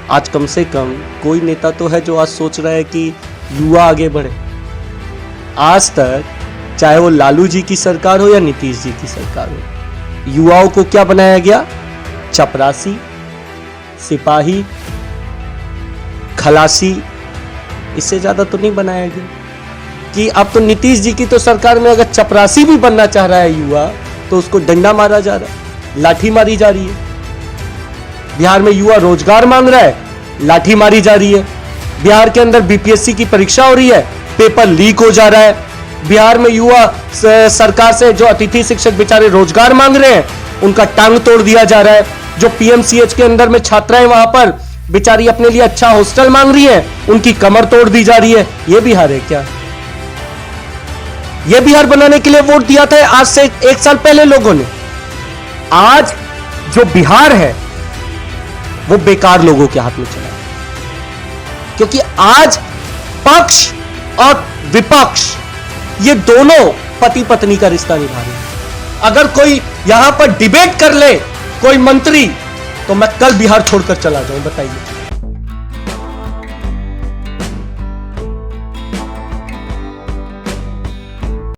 आज कम से कम कोई नेता तो है जो आज सोच रहा है कि युवा आगे बढ़े। आज तक चाहे वो लालू जी की सरकार हो या नीतीश जी की सरकार हो, युवाओं को क्या बनाया गया? चपरासी, सिपाही, खलासी। इससे ज्यादा तो नहीं बनाया गया कि अब तो नीतीश जी की तो सरकार में अगर चपरासी भी बनना चाह रहा है युवा तो उसको डंडा मारा जा रहा है, लाठी मारी जा रही है। बिहार में युवा रोजगार मांग रहा है, लाठी मारी जा रही है। बिहार के अंदर बीपीएससी की परीक्षा हो रही है, पेपर लीक हो जा रहा है। बिहार में युवा सरकार से जो अतिथि शिक्षक बेचारे रोजगार मांग रहे हैं उनका टांग तोड़ दिया जा रहा है। जो पीएमसीएच के अंदर में छात्राएं वहां पर बेचारी अपने लिए अच्छा हॉस्टल मांग रही हैं, उनकी कमर तोड़ दी जा रही है। यह बिहार है क्या? यह बिहार बनाने के लिए वोट दिया था आज से 1 साल पहले लोगों ने। आज जो बिहार है वो बेकार लोगों के हाथ में चला है, क्योंकि आज पक्ष और विपक्ष ये दोनों पति पत्नी का रिश्ता निभा रहे हैं। अगर कोई यहां पर डिबेट कर ले कोई मंत्री तो मैं कल बिहार छोड़कर चला जाऊं। बताइए।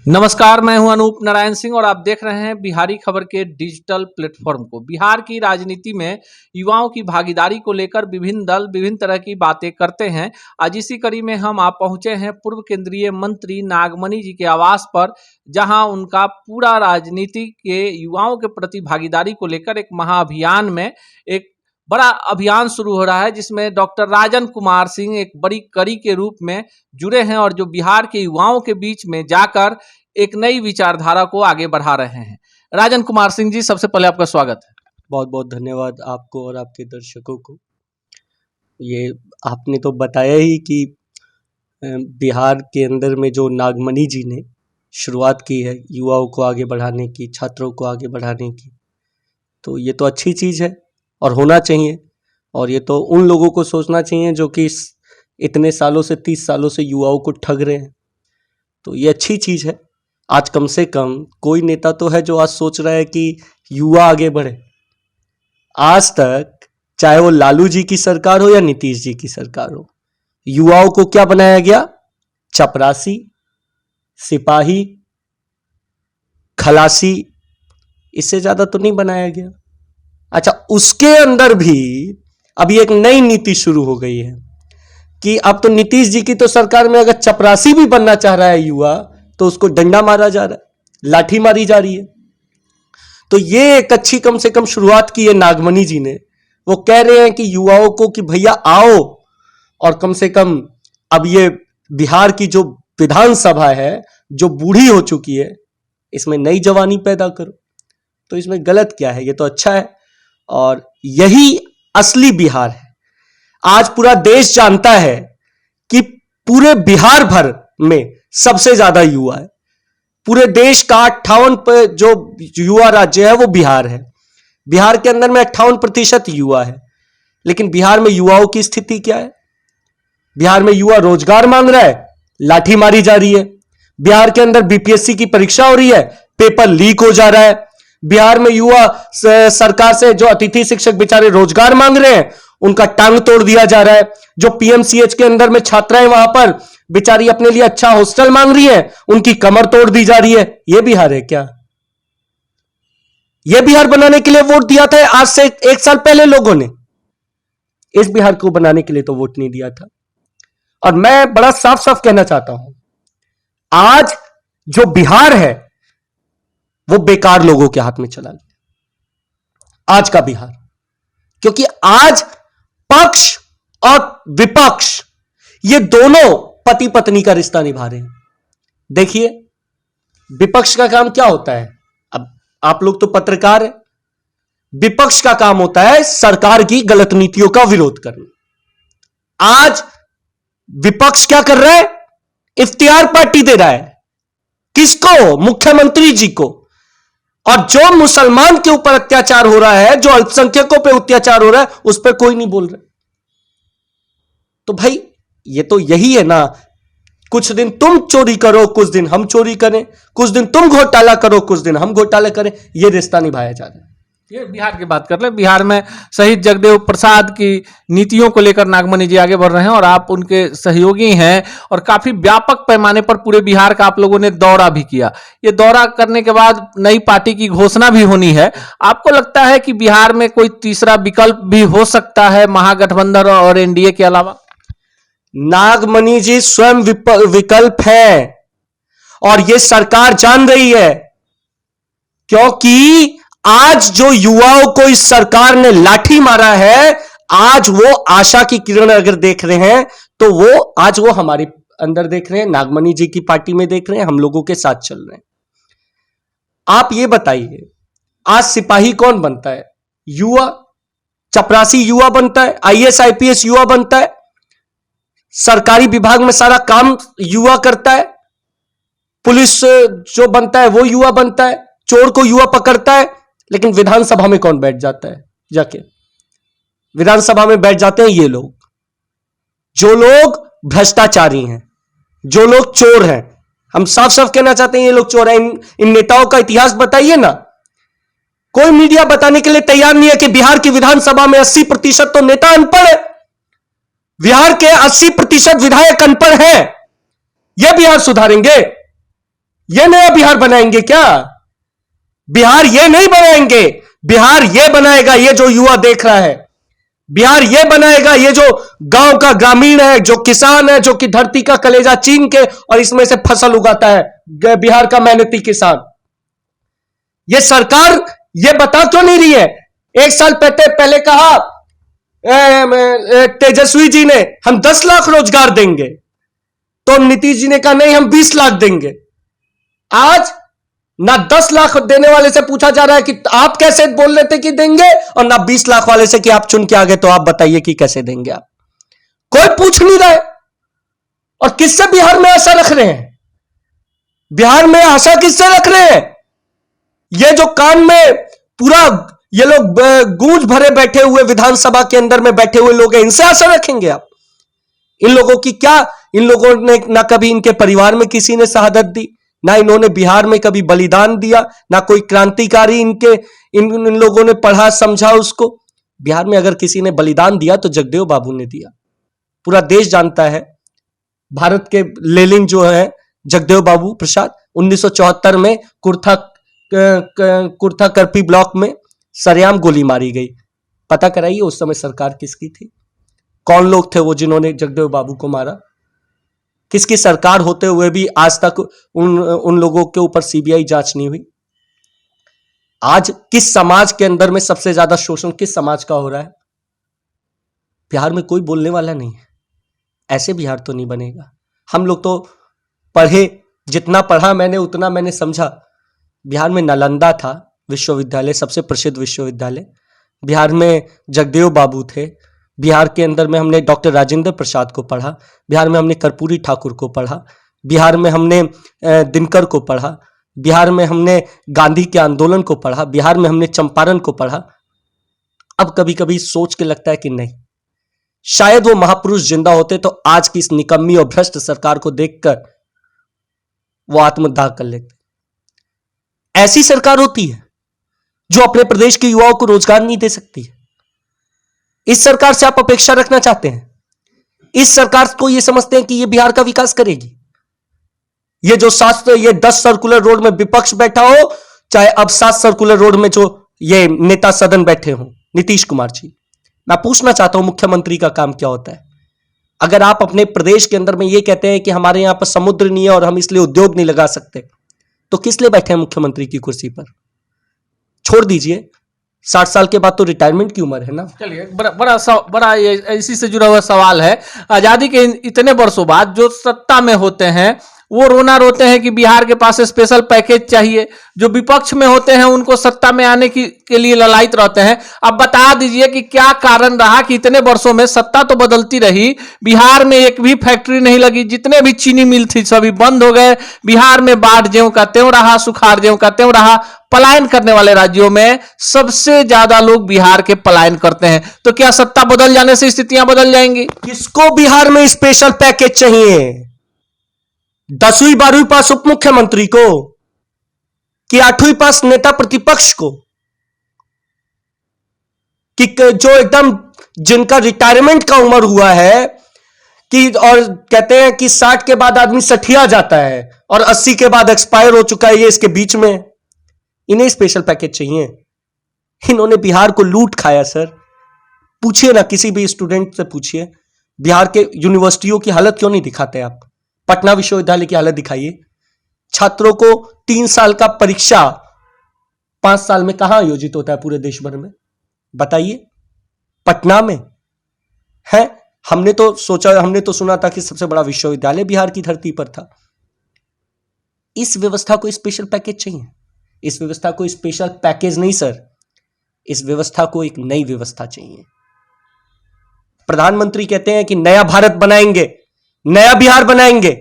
नमस्कार, मैं हूं अनूप नारायण सिंह और आप देख रहे हैं बिहारी खबर के डिजिटल प्लेटफॉर्म को। बिहार की राजनीति में युवाओं की भागीदारी को लेकर विभिन्न दल विभिन्न तरह की बातें करते हैं। आज इसी कड़ी में हम आप पहुंचे हैं पूर्व केंद्रीय मंत्री नागमणि जी के आवास पर, जहां उनका पूरा राजनीति के युवाओं के प्रति भागीदारी को लेकर एक महाअभियान में एक बड़ा अभियान शुरू हो रहा है, जिसमें डॉक्टर राजन कुमार सिंह एक बड़ी कड़ी के रूप में जुड़े हैं और जो बिहार के युवाओं के बीच में जाकर एक नई विचारधारा को आगे बढ़ा रहे हैं। राजन कुमार सिंह जी, सबसे पहले आपका स्वागत है। बहुत बहुत धन्यवाद आपको और आपके दर्शकों को। ये आपने तो बताया ही कि बिहार के अंदर में जो नागमणि जी ने शुरुआत की है युवाओं को आगे बढ़ाने की, छात्रों को आगे बढ़ाने की, तो ये तो अच्छी चीज़ है और होना चाहिए। और ये तो उन लोगों को सोचना चाहिए जो कि इतने सालों से 30 सालों से युवाओं को ठग रहे हैं। तो ये अच्छी चीज़ है। आज कम से कम कोई नेता तो है जो आज सोच रहा है कि युवा आगे बढ़े। आज तक चाहे वो लालू जी की सरकार हो या नीतीश जी की सरकार हो, युवाओं को क्या बनाया गया? चपरासी, सिपाही, खलासी। इससे ज्यादा तो नहीं बनाया गया। अच्छा, उसके अंदर भी अभी एक नई नीति शुरू हो गई है कि अब तो नीतीश जी की तो सरकार में अगर चपरासी भी बनना चाह रहा है युवा तो उसको डंडा मारा जा रहा है, लाठी मारी जा रही है। तो ये एक अच्छी कम से कम शुरुआत की है नागमणि जी ने। वो कह रहे हैं कि युवाओं को कि भैया आओ और कम से कम अब ये बिहार की जो विधानसभा है जो बूढ़ी हो चुकी है, इसमें नई जवानी पैदा करो। तो इसमें गलत क्या है? ये तो अच्छा है और यही असली बिहार है। आज पूरा देश जानता है कि पूरे बिहार भर में सबसे ज्यादा युवा है। पूरे देश का 58 पे जो युवा राज्य है वो बिहार है। बिहार के अंदर में 58% युवा है। लेकिन बिहार में युवाओं की स्थिति क्या है? बिहार में युवा रोजगार मांग रहा है, लाठी मारी जा रही है। बिहार के अंदर बीपीएससी की परीक्षा हो रही है, पेपर लीक हो जा रहा है। बिहार में युवा सरकार से जो अतिथि शिक्षक बेचारे रोजगार मांग रहे हैं उनका टांग तोड़ दिया जा रहा है। जो पीएमसीएच के अंदर में छात्राएं वहां पर बेचारी अपने लिए अच्छा हॉस्टल मांग रही हैं, उनकी कमर तोड़ दी जा रही है। यह बिहार है क्या? यह बिहार बनाने के लिए वोट दिया था आज से 1 साल पहले लोगों ने। इस बिहार को बनाने के लिए तो वोट नहीं दिया था। और मैं बड़ा साफ साफ कहना चाहता हूं, आज जो बिहार है वो बेकार लोगों के हाथ में चला गया, आज का बिहार। क्योंकि आज पक्ष और विपक्ष ये दोनों पति पत्नी का रिश्ता निभा रहे हैं। देखिए, विपक्ष का काम क्या होता है? अब आप लोग तो पत्रकार हैं। विपक्ष का काम होता है सरकार की गलत नीतियों का विरोध करना। आज विपक्ष क्या कर रहा है? इफ्तियार पार्टी दे रहा है। किसको? मुख्यमंत्री जी को। और जो मुसलमान के ऊपर अत्याचार हो रहा है, जो अल्पसंख्यकों पे अत्याचार हो रहा है, उस पर कोई नहीं बोल रहा। तो भाई ये तो यही है ना, कुछ दिन तुम चोरी करो, कुछ दिन हम चोरी करें, कुछ दिन तुम घोटाला करो, कुछ दिन हम घोटाला करें। यह रिश्ता निभाया जा रहा है। ये बिहार की बात कर ले। बिहार में शहीद जगदेव प्रसाद की नीतियों को लेकर नागमणि जी आगे बढ़ रहे हैं और आप उनके सहयोगी हैं और काफी व्यापक पैमाने पर पूरे बिहार का आप लोगों ने दौरा भी किया। ये दौरा करने के बाद नई पार्टी की घोषणा भी होनी है। आपको लगता है कि बिहार में कोई तीसरा विकल्प भी हो सकता है महागठबंधन और एनडीए के अलावा? नागमणि जी स्वयं विकल्प है और ये सरकार जान रही है, क्योंकि आज जो युवाओं को इस सरकार ने लाठी मारा है, आज वो आशा की किरण अगर देख रहे हैं तो वो आज वो हमारे अंदर देख रहे हैं, नागमणि जी की पार्टी में देख रहे हैं, हम लोगों के साथ चल रहे हैं। आप ये बताइए, आज सिपाही कौन बनता है? युवा, चपरासी युवा बनता है, आईएएस आईपीएस युवा बनता है, सरकारी विभाग में सारा काम युवा करता है, पुलिस जो बनता है वो युवा बनता है, चोर को युवा पकड़ता है। लेकिन विधानसभा में कौन बैठ जाता है? जाके विधानसभा में बैठ जाते हैं ये लोग, जो लोग भ्रष्टाचारी हैं, जो लोग चोर हैं। हम साफ साफ कहना चाहते हैं ये लोग चोर हैं। इन नेताओं का इतिहास बताइए ना। कोई मीडिया बताने के लिए तैयार नहीं है कि बिहार की विधानसभा में 80% तो नेता अनपढ़ है। बिहार के 80% विधायक अनपढ़ हैं। यह बिहार सुधारेंगे? यह नया बिहार बनाएंगे क्या? बिहार ये नहीं बनाएंगे। बिहार ये बनाएगा ये जो युवा देख रहा है। बिहार ये बनाएगा ये जो गांव का ग्रामीण है, जो किसान है, जो कि धरती का कलेजा छीन के और इसमें से फसल उगाता है, बिहार का मेहनती किसान। ये सरकार ये बता क्यों नहीं रही है? एक साल पहले कहा तेजस्वी जी ने हम 10 लाख रोजगार देंगे, तो नीतीश जी ने कहा नहीं हम 20 लाख देंगे। आज ना 10 लाख देने वाले से पूछा जा रहा है कि आप कैसे बोल रहे थे कि देंगे, और ना 20 लाख वाले से कि आप चुन के आ गए तो आप बताइए कि कैसे देंगे आप। कोई पूछ नहीं रहा है। और किससे बिहार में आशा रख रहे हैं? बिहार में आशा किससे रख रहे हैं? ये जो कान में पूरा ये लोग गूंज भरे बैठे हुए विधानसभा के अंदर में बैठे हुए लोग हैं, इनसे आशा रखेंगे आप? इन लोगों की क्या, इन लोगों ने ना कभी इनके परिवार में किसी ने शहादत दी, ना इन्होंने बिहार में कभी बलिदान दिया, ना कोई क्रांतिकारी इनके इन लोगों ने पढ़ा समझा उसको। बिहार में अगर किसी ने बलिदान दिया तो जगदेव बाबू ने दिया। पूरा देश जानता है। भारत के लेलिंग जो है जगदेव बाबू प्रसाद, 1974 में कुर्था करपी ब्लॉक में सरेआम गोली मारी गई। पता कराइए उस समय सरकार किसकी थी? कौन लोग थे वो जिन्होंने जगदेव बाबू को मारा? किसकी सरकार होते हुए भी आज तक उन लोगों के ऊपर सीबीआई जांच नहीं हुई? आज किस समाज के अंदर में सबसे ज्यादा शोषण किस समाज का हो रहा है? बिहार में कोई बोलने वाला नहीं है। ऐसे बिहार तो नहीं बनेगा। हम लोग तो पढ़े, जितना पढ़ा मैंने उतना मैंने समझा। बिहार में नालंदा था विश्वविद्यालय, सबसे प्रसिद्ध विश्वविद्यालय। बिहार में जगदेव बाबू थे। बिहार के अंदर में हमने डॉक्टर राजेंद्र प्रसाद को पढ़ा। बिहार में हमने कर्पूरी ठाकुर को पढ़ा। बिहार में हमने दिनकर को पढ़ा। बिहार में हमने गांधी के आंदोलन को पढ़ा। बिहार में हमने चंपारण को पढ़ा। अब कभी कभी सोच के लगता है कि नहीं, शायद वो महापुरुष जिंदा होते तो आज की इस निकम्मी और भ्रष्ट सरकार को देखकर वो आत्मदाह कर लेते। ऐसी सरकार होती है जो अपने प्रदेश के युवाओं को रोजगार नहीं दे सकती है। इस सरकार से आप अपेक्षा रखना चाहते हैं? इस सरकार को ये समझते हैं कि ये बिहार का विकास करेगी? ये जो 10 सर्कुलर रोड में विपक्ष बैठा हो, चाहे अब 7 सर्कुलर रोड में जो ये नेता सदन बैठे हो, नीतीश कुमार जी, मैं पूछना चाहता हूं मुख्यमंत्री का काम क्या होता है? अगर आप अपने प्रदेश के अंदर में ये कहते हैं कि हमारे यहां पर समुद्र नहीं है और हम इसलिए उद्योग नहीं लगा सकते, तो किस लिए बैठे हैं मुख्यमंत्री की कुर्सी पर? छोड़ दीजिए, 60 साल के बाद तो रिटायरमेंट की उम्र है ना। चलिए, बड़ा इसी से जुड़ा हुआ सवाल है। आजादी के इतने वर्षों बाद जो सत्ता में होते हैं वो रोना रोते हैं कि बिहार के पास स्पेशल पैकेज चाहिए। जो विपक्ष में होते हैं उनको सत्ता में आने के लिए ललायित रहते हैं। अब बता दीजिए कि क्या कारण रहा कि इतने वर्षों में सत्ता तो बदलती रही, बिहार में एक भी फैक्ट्री नहीं लगी, जितने भी चीनी मिल थी सभी बंद हो गए। बिहार में बाढ़ ज्यों का त्यों रहा, सुखाड़ ज्यों का त्यों रहा। पलायन करने वाले राज्यों में सबसे ज्यादा लोग बिहार के पलायन करते हैं। तो क्या सत्ता बदल जाने से स्थितियां बदल जाएंगी? किसको बिहार में स्पेशल पैकेज चाहिए? 10वीं 12वीं पास उप मुख्यमंत्री को कि 8वीं पास नेता प्रतिपक्ष को? कि जो एकदम जिनका रिटायरमेंट का उम्र हुआ है कि, और कहते हैं कि 60 के बाद आदमी सठिया जाता है और 80 के बाद एक्सपायर हो चुका है, ये इसके बीच में, इन्हें स्पेशल पैकेज चाहिए। इन्होंने बिहार को लूट खाया सर। पूछिए ना, किसी भी स्टूडेंट से पूछिए, बिहार के यूनिवर्सिटियों की हालत क्यों नहीं दिखाते आप? पटना विश्वविद्यालय की हालत दिखाइए। छात्रों को 3 साल का परीक्षा 5 साल में कहां आयोजित होता है पूरे देश भर में? बताइए, पटना में है। हमने तो सुना था कि सबसे बड़ा विश्वविद्यालय बिहार की धरती पर था। इस व्यवस्था को स्पेशल पैकेज चाहिए। इस व्यवस्था को स्पेशल पैकेज नहीं सर, इस व्यवस्था को एक नई व्यवस्था चाहिए। प्रधानमंत्री कहते हैं कि नया भारत बनाएंगे, नया बिहार बनाएंगे।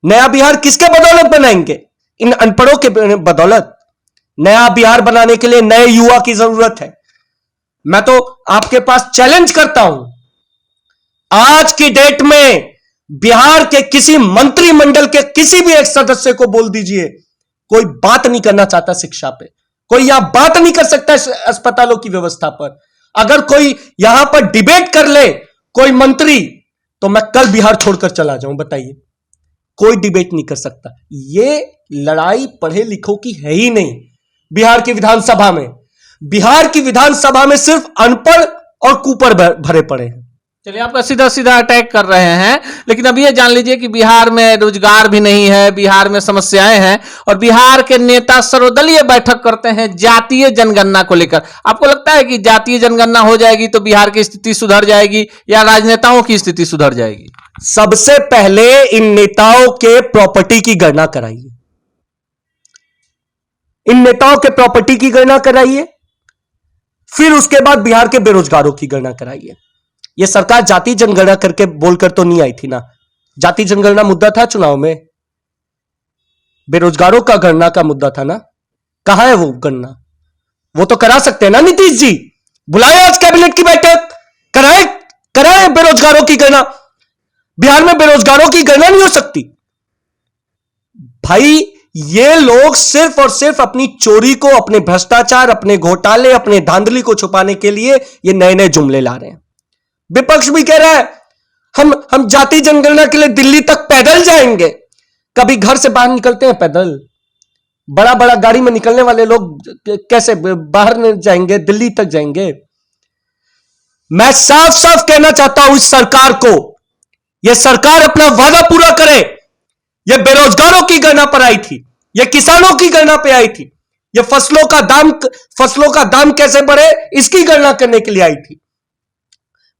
नया बिहार किसके बदौलत बनाएंगे? इन अनपढ़ों के बदौलत। नया बिहार बनाने के लिए नए युवा की जरूरत है। मैं तो आपके पास चैलेंज करता हूं, आज की डेट में बिहार के किसी मंत्रिमंडल के किसी भी एक सदस्य को बोल दीजिए, कोई बात नहीं करना चाहता शिक्षा पे, कोई यहां बात नहीं कर सकता अस्पतालों की व्यवस्था पर। अगर कोई यहां पर डिबेट कर ले कोई मंत्री, तो मैं कल बिहार छोड़कर चला जाऊं। बताइए, कोई डिबेट नहीं कर सकता। ये लड़ाई पढ़े लिखों की है ही नहीं। बिहार की विधानसभा में, बिहार की विधानसभा में सिर्फ अनपढ़ और कुपर भरे पड़े हैं। चलिए, आपका सीधा सीधा अटैक कर रहे हैं, लेकिन अब ये जान लीजिए कि बिहार में रोजगार भी नहीं है, बिहार में समस्याएं हैं, और बिहार के नेता सर्वदलीय बैठक करते हैं जातीय जनगणना को लेकर। आपको लगता है कि जातीय जनगणना हो जाएगी तो बिहार की स्थिति सुधर जाएगी या राजनेताओं की स्थिति सुधर जाएगी? सबसे पहले इन नेताओं के प्रॉपर्टी की गणना कराइए। इन नेताओं के प्रॉपर्टी की गणना कराइए, फिर उसके बाद बिहार के बेरोजगारों की गणना कराइए। यह सरकार जाति जनगणना करके बोलकर तो नहीं आई थी ना। जाति जनगणना मुद्दा था चुनाव में, बेरोजगारों का गणना का मुद्दा था ना। कहां है वो गणना? वो तो करा सकते हैं ना नीतीश जी। बुलाए आज कैबिनेट की बैठक, कराए बेरोजगारों की गणना। बिहार में बेरोजगारों की गणना नहीं हो सकती भाई। ये लोग सिर्फ और सिर्फ अपनी चोरी को, अपने भ्रष्टाचार, अपने घोटाले, अपने धांधली को छुपाने के लिए ये नए नए जुमले ला रहे हैं। विपक्ष भी कह रहा है हम जाति जनगणना के लिए दिल्ली तक पैदल जाएंगे। कभी घर से बाहर निकलते हैं पैदल? बड़ा बड़ा गाड़ी में निकलने वाले लोग कैसे बाहर जाएंगे, दिल्ली तक जाएंगे? मैं साफ साफ कहना चाहता हूं इस सरकार को, यह सरकार अपना वादा पूरा करे। यह बेरोजगारों की गणना पर आई थी, यह किसानों की गणना पे आई थी, यह फसलों का दाम कैसे बढ़े इसकी गणना करने के लिए आई थी।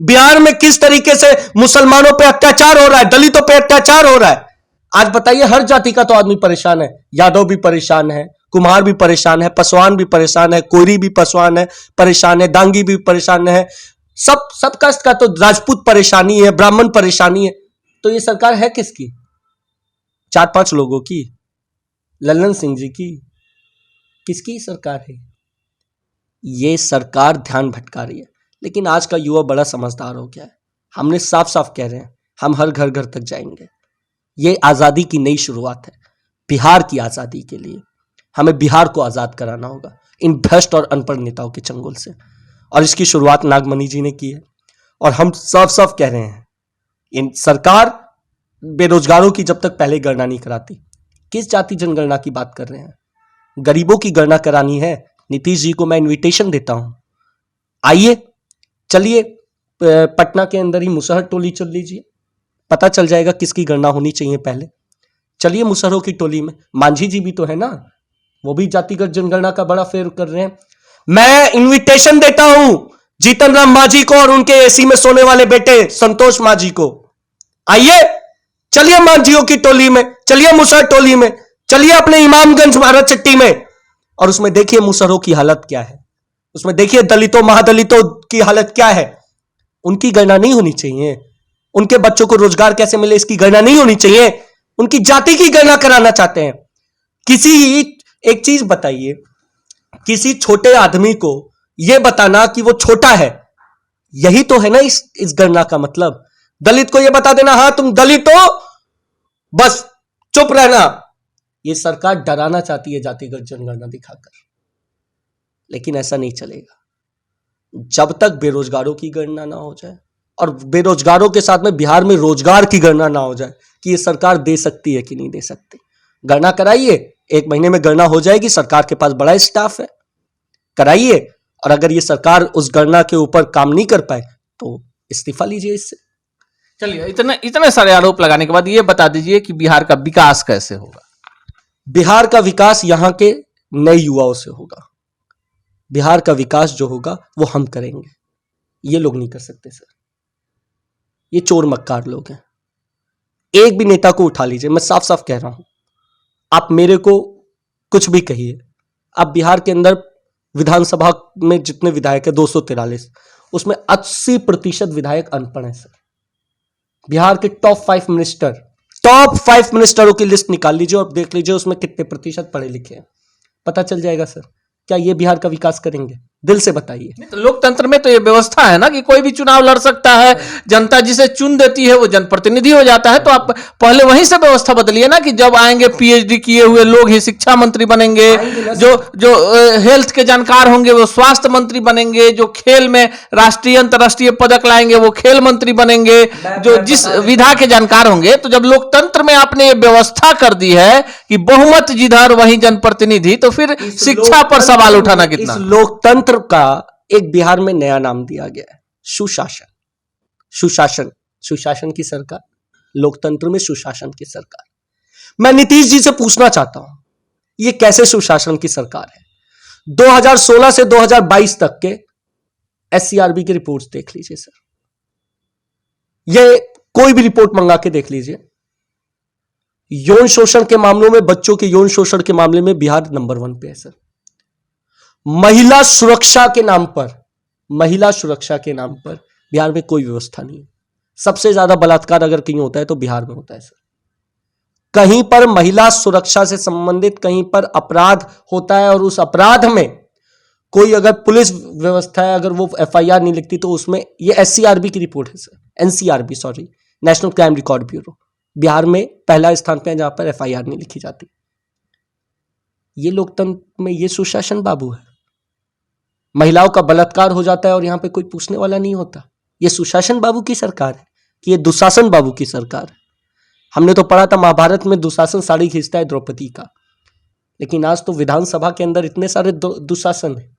बिहार में किस तरीके से मुसलमानों पे अत्याचार हो रहा है, दलितों पे अत्याचार हो रहा है। आज बताइए, हर जाति का तो आदमी परेशान है। यादव भी परेशान है, कुम्हार भी परेशान है, पासवान भी परेशान है, कोयरी भी परेशान है, दांगी भी परेशान है। सब कास्ट का तो राजपूत परेशानी है, ब्राह्मण परेशानी है। तो ये सरकार है किसकी? 4-5 लोगों की? लल्लन सिंह जी की? किसकी सरकार है? ये सरकार ध्यान भटका रही है। लेकिन आज का युवा बड़ा समझदार हो गया है। हमने साफ साफ कह रहे हैं, हम हर घर घर तक जाएंगे। ये आजादी की नई शुरुआत है। बिहार की आजादी के लिए हमें बिहार को आजाद कराना होगा इन भ्रष्ट और अनपढ़ नेताओं के चंगुल से। और इसकी शुरुआत नागमणि जी ने की है। और हम साफ साफ कह रहे हैं, इन सरकार बेरोजगारों की जब तक पहले गणना नहीं कराती, किस जाति जनगणना की बात कर रहे हैं? गरीबों की गणना करानी है। नीतीश जी को मैं इन्विटेशन देता हूं, आइए, चलिए पटना के अंदर ही मुसहर टोली चल लीजिए, पता चल जाएगा किसकी गणना होनी चाहिए पहले। चलिए मुसहरों की टोली में मांझी जी भी तो है ना, वो भी जातिगत जनगणना का बड़ा फेर कर रहे हैं। मैं इन्विटेशन देता हूं जीतन राम मांझी को और उनके एसी में सोने वाले बेटे संतोष मांझी को, आइए, चलिए मांझियों की टोली में, चलिए मुसहर टोली में, चलिए अपने इमामगंज भारत चट्टी में, और उसमें देखिए मुसहरों की हालत क्या है, उसमें देखिए दलितों महादलितों की हालत क्या है। उनकी गणना नहीं होनी चाहिए? उनके बच्चों को रोजगार कैसे मिले इसकी गणना नहीं होनी चाहिए? उनकी जाति की गणना कराना चाहते हैं। एक चीज बताइए, किसी छोटे आदमी को यह बताना कि वो छोटा है, यही तो है ना इस गणना का मतलब। दलित को यह बता देना, हां तुम दलित हो, बस चुप रहना। यह सरकार डराना चाहती है जातिगत जनगणना दिखाकर, लेकिन ऐसा नहीं चलेगा। जब तक बेरोजगारों की गणना ना हो जाए और बेरोजगारों के साथ में बिहार में रोजगार की गणना ना हो जाए कि ये सरकार दे सकती है कि नहीं दे सकती। गणना कराइए, 1 महीने में गणना हो जाएगी, सरकार के पास बड़ा स्टाफ है, कराइए। और अगर ये सरकार उस गणना के ऊपर काम नहीं कर पाए तो इस्तीफा लीजिए इससे। चलिए, इतने सारे आरोप लगाने के बाद ये बता दीजिए कि बिहार का विकास कैसे होगा? बिहार का विकास यहां के नए युवाओं से होगा। बिहार का विकास जो होगा वो हम करेंगे, ये लोग नहीं कर सकते सर। ये चोर मक्कार लोग हैं। एक भी नेता को उठा लीजिए, मैं साफ साफ कह रहा हूं, आप मेरे को कुछ भी कहिए, आप बिहार के अंदर विधानसभा में जितने विधायक है 243, उसमें 80% विधायक अनपढ़ हैं सर। बिहार के टॉप 5 मिनिस्टरों की लिस्ट निकाल लीजिए और देख लीजिए उसमें कितने प्रतिशत पढ़े लिखे हैं, पता चल जाएगा सर। क्या ये बिहार का विकास करेंगे? दिल से बताइए। तो लोकतंत्र में तो ये व्यवस्था है ना कि कोई भी चुनाव लड़ सकता है, जनता जिसे चुन देती है वो जनप्रतिनिधि हो जाता है। तो आप पहले वहीं से व्यवस्था बदलिए ना कि जब आएंगे पीएचडी किए हुए लोग ही शिक्षा मंत्री बनेंगे, जो हेल्थ के जानकार होंगे वो स्वास्थ्य मंत्री बनेंगे, जो खेल में राष्ट्रीय अंतर्राष्ट्रीय पदक लाएंगे वो खेल मंत्री बनेंगे, जो जिस विधा के जानकार होंगे। तो जब लोकतंत्र में आपने ये व्यवस्था कर दी है कि बहुमत जिधर वहीं जनप्रतिनिधि, तो फिर शिक्षा पर सवाल उठाना कितना? इस लोकतंत्र का एक बिहार में नया नाम दिया गया है, सुशासन। सुशासन की सरकार, लोकतंत्र में सुशासन की सरकार। मैं नीतीश जी से पूछना चाहता हूं, ये कैसे सुशासन की सरकार है? 2016 से 2022 तक के एससीआरबी की रिपोर्ट्स देख लीजिए सर, ये कोई भी रिपोर्ट मंगा के देख लीजिए। यौन शोषण के मामलों में, बच्चों के यौन शोषण के मामले में बिहार नंबर 1 पे है सर। महिला सुरक्षा के नाम पर बिहार में कोई व्यवस्था नहीं है। सबसे ज्यादा बलात्कार अगर कहीं होता है तो बिहार में होता है सर। कहीं पर महिला सुरक्षा से संबंधित कहीं पर अपराध होता है और उस अपराध में कोई अगर पुलिस व्यवस्था है, अगर वो एफआईआर नहीं लिखती तो उसमें, ये एससीआरबी की रिपोर्ट है sir, NCRB sorry, national crime record bureau, Bihar में पहला स्थान पे है जहां पर एफआईआर नहीं लिखी जाती। ये लोकतंत्र में ये सुशासन बाबू है। महिलाओं का बलात्कार हो जाता है और यहां पे कोई पूछने वाला नहीं होता। ये सुशासन बाबू की सरकार है कि ये दुशासन बाबू की सरकार है? हमने तो पढ़ा था महाभारत में, दुशासन साड़ी खींचता है द्रौपदी का, लेकिन आज तो विधानसभा के अंदर इतने सारे दुशासन है,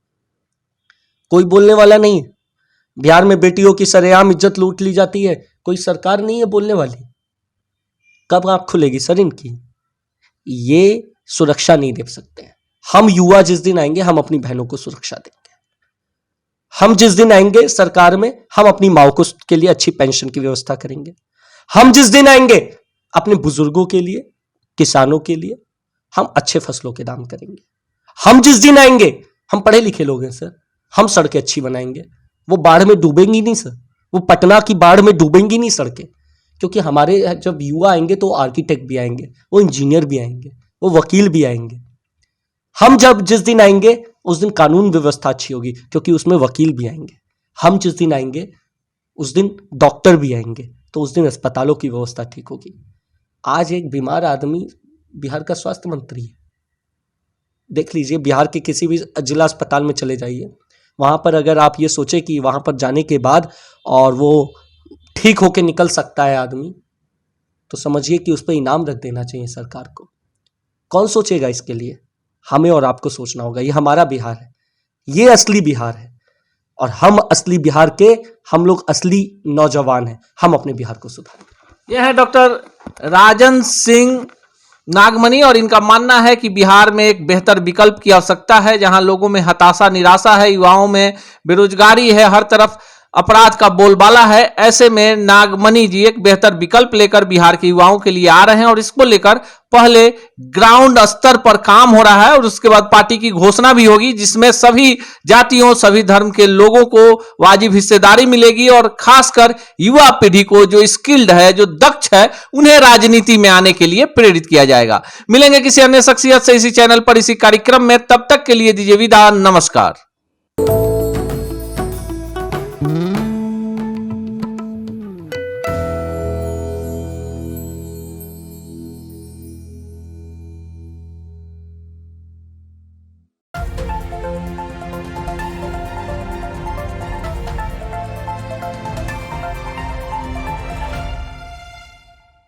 कोई बोलने वाला नहीं है। बिहार में बेटियों की सरेआम इज्जत लूट ली जाती है, कोई सरकार नहीं है बोलने वाली। कब आंख खुलेगी सर इनकी? ये सुरक्षा नहीं दे सकते हैं। हम युवा जिस दिन आएंगे हम अपनी बहनों को सुरक्षा देंगे। हम जिस दिन आएंगे सरकार में, हम अपनी माओ को के लिए अच्छी पेंशन की व्यवस्था करेंगे। हम जिस दिन आएंगे अपने बुजुर्गों के लिए, किसानों के लिए हम अच्छे फसलों के दाम करेंगे। हम जिस दिन आएंगे, हम पढ़े लिखे लोग हैं सर, हम सड़कें अच्छी बनाएंगे। वो बाढ़ में डूबेंगी नहीं सर, वो पटना की बाढ़ में डूबेंगी नहीं सड़कें, क्योंकि हमारे जब युवा आएंगे तो आर्किटेक्ट भी आएंगे, वो इंजीनियर भी आएंगे, वो वकील भी आएंगे। हम जब जिस दिन आएंगे उस दिन कानून व्यवस्था अच्छी होगी, क्योंकि उसमें वकील भी आएंगे। हम जिस दिन आएंगे उस दिन डॉक्टर भी आएंगे, तो उस दिन अस्पतालों की व्यवस्था ठीक होगी। आज एक बीमार आदमी बिहार का स्वास्थ्य मंत्री है। देख लीजिए, बिहार के किसी भी जिला अस्पताल में चले जाइए, वहां पर अगर आप ये सोचे कि वहां पर जाने के बाद और वो ठीक होके निकल सकता है आदमी, तो समझिए कि उस पर इनाम रख देना चाहिए सरकार को। कौन सोचेगा इसके लिए? हमें और आपको सोचना होगा। ये हमारा बिहार है, ये असली बिहार है, और हम असली बिहार के, हम लोग असली नौजवान हैं। हम अपने बिहार को सुधारें। यह है डॉक्टर राजन सिंह नागमणि, और इनका मानना है कि बिहार में एक बेहतर विकल्प की आवश्यकता है, जहां लोगों में हताशा, निराशा है, युवाओं में बेरोजगारी है, हर तरफ अपराध का बोलबाला है। ऐसे में नागमणि जी एक बेहतर विकल्प लेकर बिहार के युवाओं के लिए आ रहे हैं, और इसको लेकर पहले ग्राउंड स्तर पर काम हो रहा है और उसके बाद पार्टी की घोषणा भी होगी, जिसमें सभी जातियों, सभी धर्म के लोगों को वाजिब हिस्सेदारी मिलेगी, और खासकर युवा पीढ़ी को जो स्किल्ड है, जो दक्ष है, उन्हें राजनीति में आने के लिए प्रेरित किया जाएगा। मिलेंगे किसी अन्य शख्सियत से इसी चैनल पर, इसी कार्यक्रम में। तब तक के लिए दीजिए विदा, नमस्कार।